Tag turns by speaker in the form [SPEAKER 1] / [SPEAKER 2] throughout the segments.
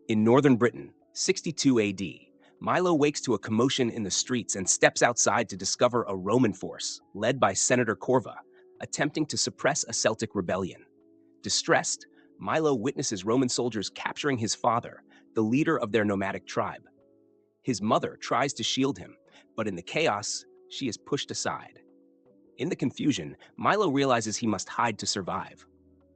[SPEAKER 1] In northern Britain, 62 AD, Milo wakes to a commotion in the streets and steps outside to discover a Roman force, led by Senator Corva, attempting to suppress a Celtic rebellion. Distressed, Milo witnesses Roman soldiers capturing his father, the leader of their nomadic tribe. His mother tries to shield him, but in the chaos, she is pushed aside. In the confusion, Milo realizes he must hide to survive.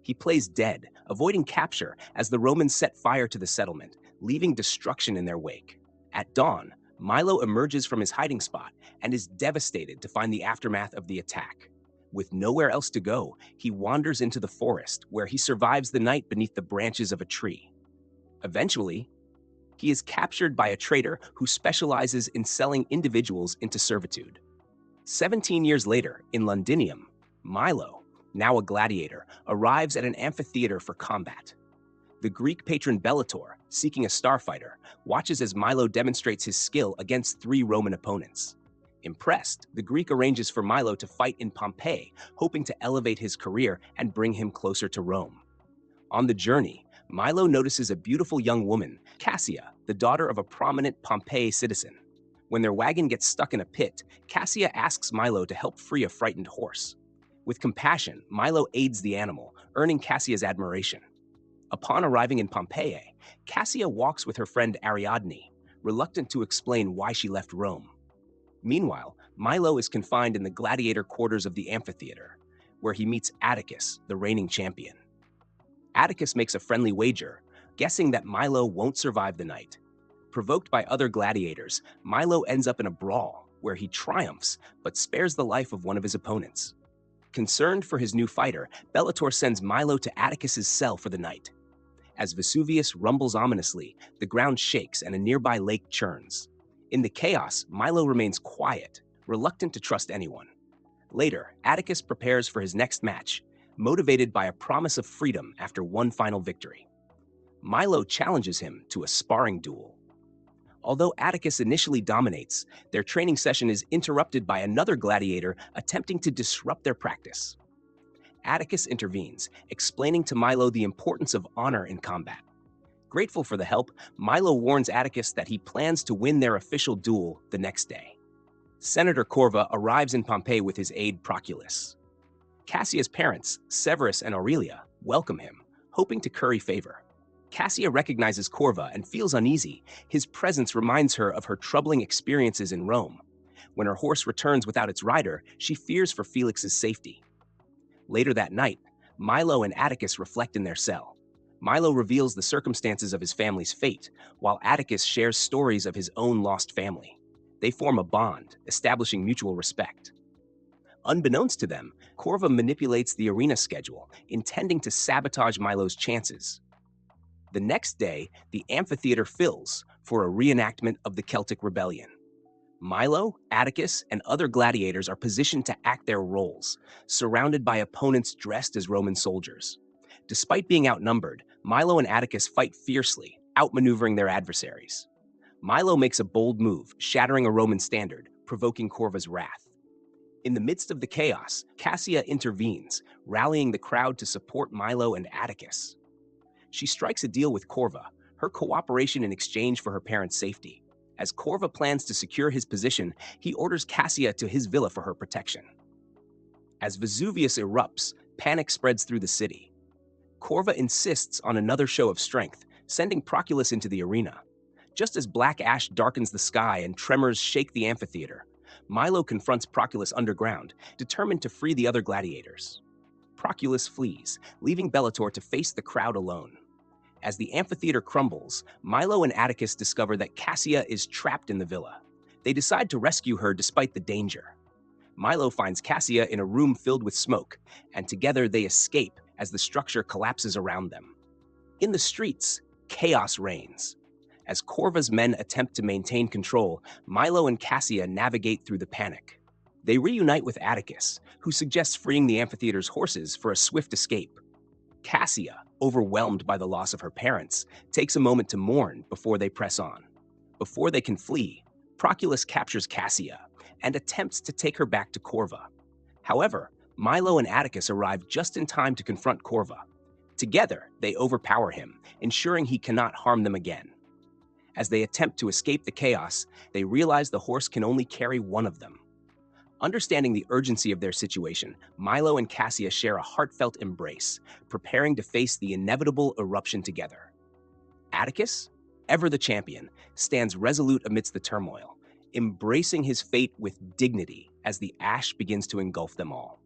[SPEAKER 1] He plays dead, avoiding capture as the Romans set fire to the settlement, leaving destruction in their wake. At dawn, Milo emerges from his hiding spot and is devastated to find the aftermath of the attack. With nowhere else to go, he wanders into the forest, where he survives the night beneath the branches of a tree. Eventually, he is captured by a trader who specializes in selling individuals into servitude. 17 years later, in Londinium, Milo, now a gladiator, arrives at an amphitheater for combat. The Greek patron Bellator, seeking a starfighter, watches as Milo demonstrates his skill against 3 Roman opponents. Impressed, the Greek arranges for Milo to fight in Pompeii, hoping to elevate his career and bring him closer to Rome. On the journey, Milo notices a beautiful young woman, Cassia, the daughter of a prominent Pompeii citizen. When their wagon gets stuck in a pit, Cassia asks Milo to help free a frightened horse. With compassion, Milo aids the animal, earning Cassia's admiration. Upon arriving in Pompeii, Cassia walks with her friend Ariadne, reluctant to explain why she left Rome. Meanwhile, Milo is confined in the gladiator quarters of the amphitheater, where he meets Atticus, the reigning champion. Atticus makes a friendly wager, guessing that Milo won't survive the night. Provoked by other gladiators, Milo ends up in a brawl, where he triumphs but spares the life of one of his opponents. Concerned for his new fighter, Bellator sends Milo to Atticus's cell for the night. As Vesuvius rumbles ominously, the ground shakes and a nearby lake churns. In the chaos, Milo remains quiet, reluctant to trust anyone. Later, Atticus prepares for his next match, motivated by a promise of freedom after one final victory. Milo challenges him to a sparring duel. Although Atticus initially dominates, their training session is interrupted by another gladiator attempting to disrupt their practice. Atticus intervenes, explaining to Milo the importance of honor in combat. Grateful for the help, Milo warns Atticus that he plans to win their official duel the next day. Senator Corva arrives in Pompeii with his aide Proculus. Cassia's parents, Severus and Aurelia, welcome him, hoping to curry favor. Cassia recognizes Corva and feels uneasy. His presence reminds her of her troubling experiences in Rome. When her horse returns without its rider, she fears for Felix's safety. Later that night, Milo and Atticus reflect in their cell. Milo reveals the circumstances of his family's fate, while Atticus shares stories of his own lost family. They form a bond, establishing mutual respect. Unbeknownst to them, Corva manipulates the arena schedule, intending to sabotage Milo's chances. The next day, the amphitheater fills for a reenactment of the Celtic Rebellion. Milo, Atticus, and other gladiators are positioned to act their roles, surrounded by opponents dressed as Roman soldiers. Despite being outnumbered, Milo and Atticus fight fiercely, outmaneuvering their adversaries. Milo makes a bold move, shattering a Roman standard, provoking Corva's wrath. In the midst of the chaos, Cassia intervenes, rallying the crowd to support Milo and Atticus. She strikes a deal with Corva, her cooperation in exchange for her parents' safety. As Corva plans to secure his position, he orders Cassia to his villa for her protection. As Vesuvius erupts, panic spreads through the city. Corva insists on another show of strength, sending Proculus into the arena. Just as black ash darkens the sky and tremors shake the amphitheater, Milo confronts Proculus underground, determined to free the other gladiators. Proculus flees, leaving Bellator to face the crowd alone. As the amphitheater crumbles, Milo and Atticus discover that Cassia is trapped in the villa. They decide to rescue her despite the danger. Milo finds Cassia in a room filled with smoke, and together they escape as the structure collapses around them. In the streets, chaos reigns. As Corva's men attempt to maintain control, Milo and Cassia navigate through the panic. They reunite with Atticus, who suggests freeing the amphitheater's horses for a swift escape. Cassia, overwhelmed by the loss of her parents, takes a moment to mourn before they press on. Before they can flee, Proculus captures Cassia and attempts to take her back to Corva. However, Milo and Atticus arrive just in time to confront Corva. Together, they overpower him, ensuring he cannot harm them again. As they attempt to escape the chaos, they realize the horse can only carry one of them. Understanding the urgency of their situation, Milo and Cassia share a heartfelt embrace, preparing to face the inevitable eruption together. Atticus, ever the champion, stands resolute amidst the turmoil, embracing his fate with dignity as the ash begins to engulf them all.